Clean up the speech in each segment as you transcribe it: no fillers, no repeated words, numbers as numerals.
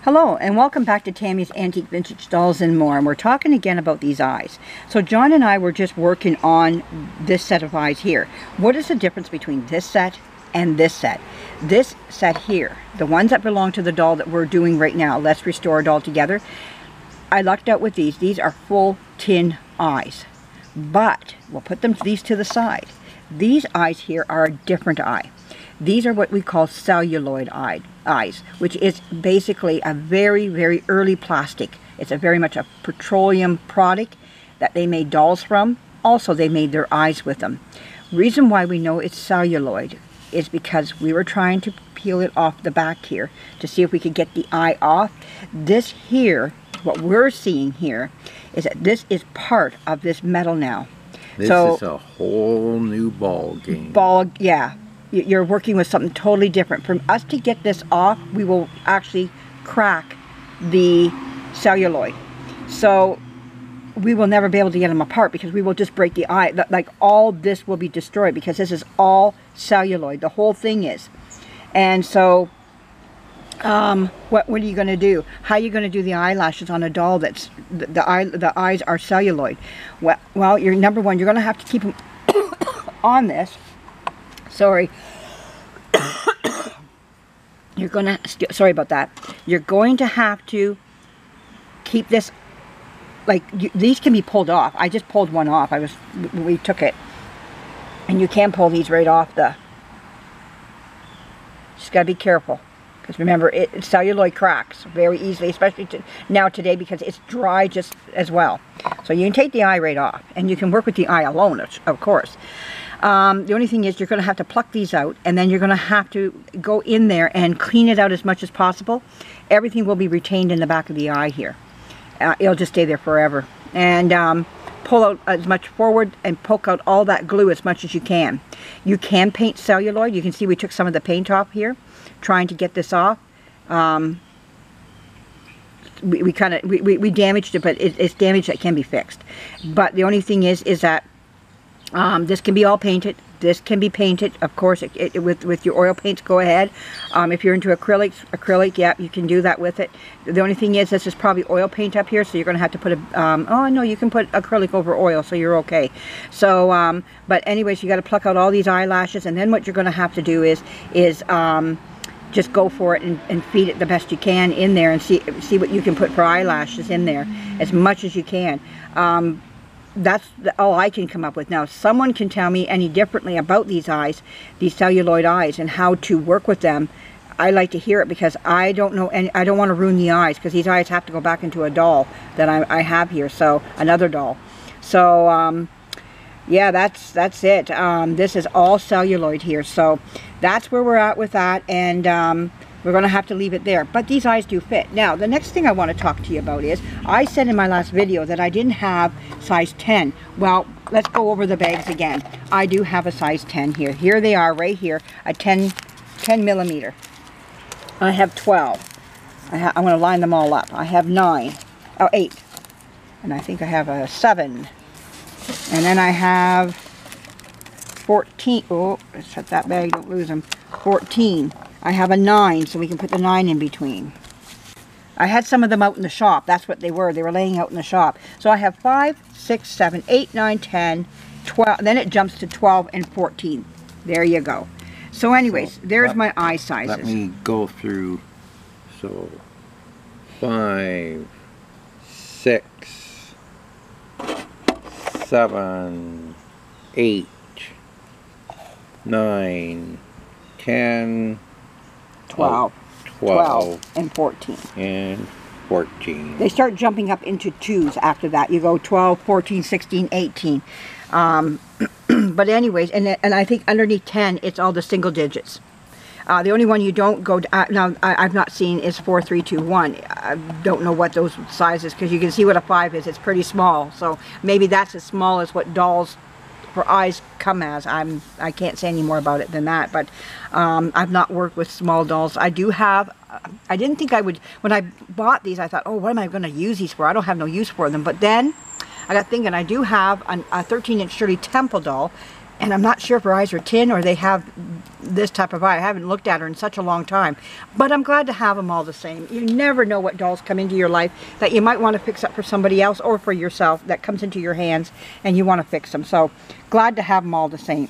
Hello and welcome back to Tammy's Antique Vintage Dolls and More, and we're talking again about these eyes. So John and I were just working on this set of eyes here. What is the difference between this set and this set? This set here, the ones that belong to the doll that we're doing right now, Let's Restore a Doll Together, I lucked out with these. These are full tin eyes, but we'll put these to the side. These eyes here are a different eye. These are what we call celluloid eyes, which is basically a very, very early plastic. It's a very much a petroleum product that they made dolls from. Also, they made their eyes with them. Reason why we know it's celluloid is because we were trying to peel it off the back here to see if we could get the eye off. This here, what we're seeing here, is that this is part of this metal now. This is a whole new ball game. Yeah. You're working with something totally different. For us to get this off, we will actually crack the celluloid. So we will never be able to get them apart because we will just break the eye. Like all this will be destroyed because this is all celluloid. The whole thing is. And so what are you going to do? How are you going to do the eyelashes on a doll that's the eyes are celluloid? Well, you're number one, you're going to have to keep them on this. Sorry. You're going to, sorry about that. You're going to have to keep this, like, these can be pulled off. I just pulled one off. We took it. And you can pull these right off just got to be careful. Because remember, celluloid cracks very easily, especially now today because it's dry just as well. So you can take the eye right off. And you can work with the eye alone, of course. The only thing is you're going to have to pluck these out, and then you're going to have to go in there and clean it out as much as possible. Everything will be retained in the back of the eye here. It'll just stay there forever. And pull out as much forward and poke out all that glue as much as you can. You can paint celluloid. You can see we took some of the paint off here, trying to get this off. We damaged it, but it's damage that can be fixed. But the only thing is that this can be all painted. This can be painted, of course, with your oil paints. Go ahead. If you're into acrylic, yeah, you can do that with it. The only thing is, this is probably oil paint up here, so you're going to have to put oh no, you can put acrylic over oil, so you're okay. So, but anyways, you got to pluck out all these eyelashes, and then what you're going to have to do is just go for it and feed it the best you can in there, and see what you can put for eyelashes in there as much as you can. That's all I can come up with. Now, someone can tell me any differently about these eyes, these celluloid eyes, and how to work with them. I like to hear it because I don't know, and I don't want to ruin the eyes because these eyes have to go back into a doll that I have here, so another doll. So yeah, that's it. This is all celluloid here, so that's where we're at with that, and we're going to have to leave it there. But these eyes do fit. Now, the next thing I want to talk to you about is, I said in my last video that I didn't have size 10. Well, let's go over the bags again. I do have a size 10 here. Here they are, right here, a 10 millimeter. I have 12. I'm going to line them all up. I have 8. And I think I have a 7. And then I have 14. Oh, let's set that bag, don't lose them. 14. I have a 9, so we can put the 9 in between. I had some of them out in the shop. That's what they were. They were laying out in the shop. So I have 5, 6, 7, 8, 9, 10, 12. Then it jumps to 12 and 14. There you go. So anyways, there's my eye sizes. Let me go through. So 5, 6, 7, 8, 9, 10, 12 and 14. And 14. They start jumping up into 2s after that. You go 12, 14, 16, 18. But anyways, and I think underneath 10, it's all the single digits. The only one you don't go now I've not seen is 4, 3, 2, 1. I don't know what those sizes, because you can see what a 5 is. It's pretty small. So maybe that's as small as what dolls for eyes come as. I can't say any more about it than that, but I've not worked with small dolls. I do have, I didn't think I would, when I bought these I thought, oh, what am I going to use these for? I don't have no use for them. But then I got thinking, I do have a 13-inch Shirley Temple doll, And I'm not sure if her eyes are tin or they have this type of eye. I haven't looked at her in such a long time. But I'm glad to have them all the same. You never know what dolls come into your life that you might want to fix up for somebody else or for yourself that comes into your hands and you want to fix them. So glad to have them all the same.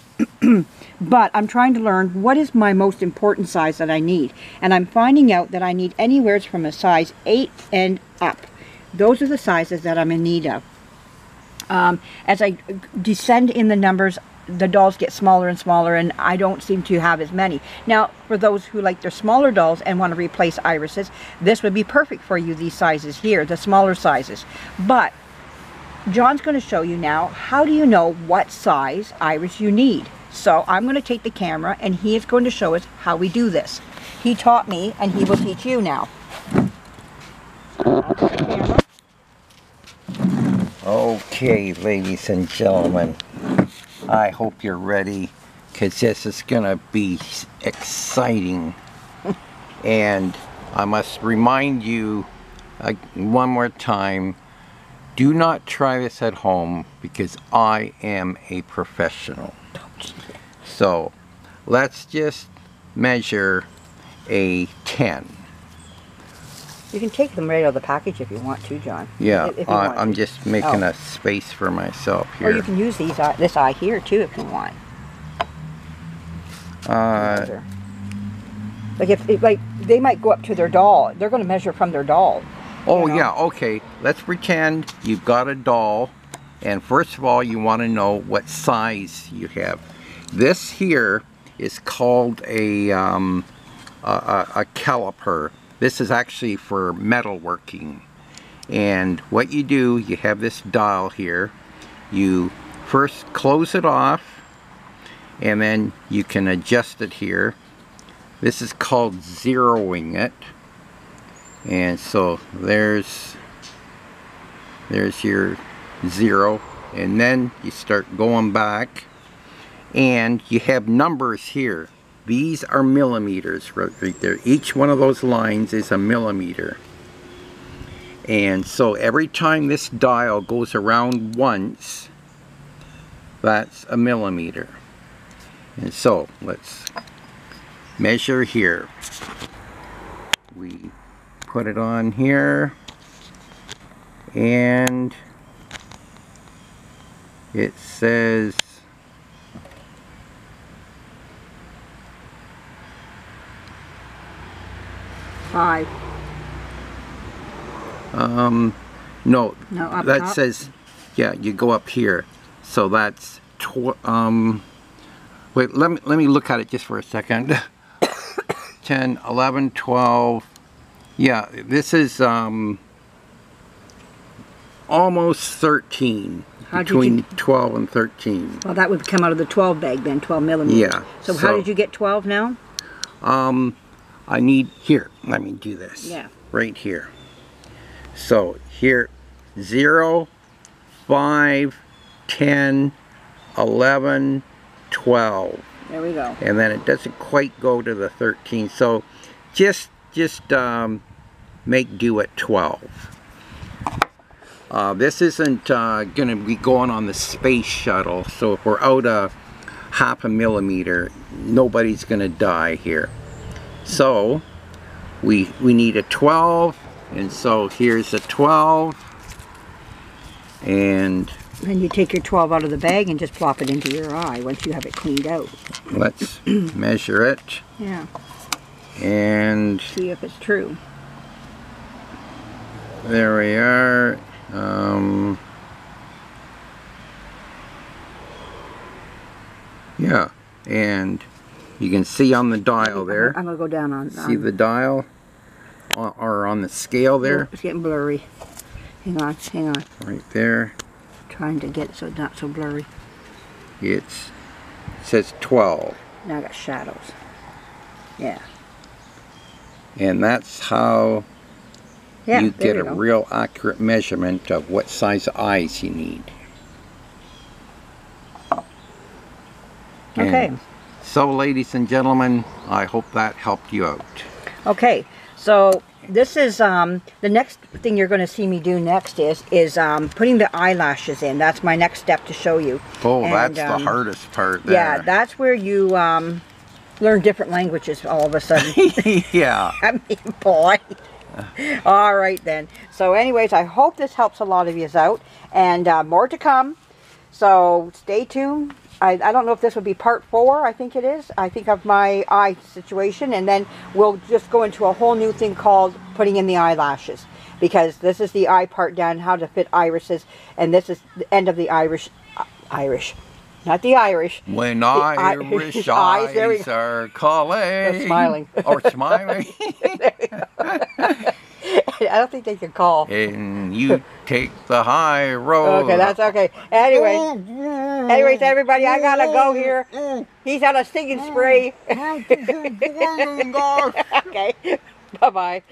But I'm trying to learn what is my most important size that I need. And I'm finding out that I need anywhere from a size 8 and up. Those are the sizes that I'm in need of. As I descend in the numbers, the dolls get smaller and smaller, and I don't seem to have as many. Now, for those who like their smaller dolls and want to replace irises, this would be perfect for you, these sizes here, the smaller sizes. But John's going to show you now, how do you know what size iris you need? So I'm going to take the camera, and he is going to show us how we do this. He taught me, and he will teach you now. I'll take the camera. Okay, ladies and gentlemen, I hope you're ready, because this is going to be exciting. And I must remind you one more time, do not try this at home, because I am a professional. So let's just measure a 10. You can take them right out of the package if you want to, John. Yeah, if you want I'm to. just making a space for myself here. Or you can use these this eye here too if you want. Like if like they might go up to their doll. They're going to measure from their doll. Oh yeah, okay. Let's pretend you've got a doll, and first of all, you want to know what size you have. This here is called a caliper. This is actually for metalworking. And what you do, you have this dial here. You first close it off, and then you can adjust it here. This is called zeroing it. And so there's your 0. And then you start going back. And you have numbers here. These are millimeters right there. Each one of those lines is a millimeter. And so every time this dial goes around once, that's a millimeter. And so let's measure here. We put it on here, and it says 5. No, up that top? says, yeah, you go up here. So that's, wait, let me look at it just for a second. 10, 11, 12, yeah, this is almost 13, between 12 and 13. Well, that would come out of the 12 bag then, 12 millimeters. Yeah. So how did you get 12 now? I need, here, let me do this. Yeah. Right here. So here, 0, 5, 10, 11, 12. There we go. And then it doesn't quite go to the 13. So just make do at 12. This isn't going to be going on the space shuttle. So if we're out a half a millimeter, nobody's going to die here. So we need a 12, and so here's a 12, and you take your 12 out of the bag and just plop it into your eye once you have it cleaned out. Let's measure it. Yeah. And see if it's true. There we are. Yeah, and you can see on the dial there. I'm going to go down on... See the dial? Or on the scale there? Oh, it's getting blurry. Hang on, hang on. Right there. Trying to get it so it's not so blurry. It says 12. Now I got shadows. Yeah. And that's how you get a go. real accurate measurement of what size eyes you need. Okay. And so, ladies and gentlemen, I hope that helped you out. Okay, so this is the next thing you're going to see me do next is putting the eyelashes in. That's my next step to show you. Oh, And, that's the hardest part there. Yeah, that's where you learn different languages all of a sudden. Yeah. I mean, boy. All right then. So anyways, I hope this helps a lot of you out, and more to come. So stay tuned. I don't know if this would be part 4. I think it is. I think of my eye situation, and then we'll just go into a whole new thing called putting in the eyelashes, because this is the eye part down, how to fit irises, and this is the end of the Irish, not the Irish. When Irish eyes are calling. They're smiling. Or smiling. I don't think they can call. And you take the high road. Okay, that's okay. Anyways, everybody, I gotta go here. He's on a singing spree. Okay, bye-bye.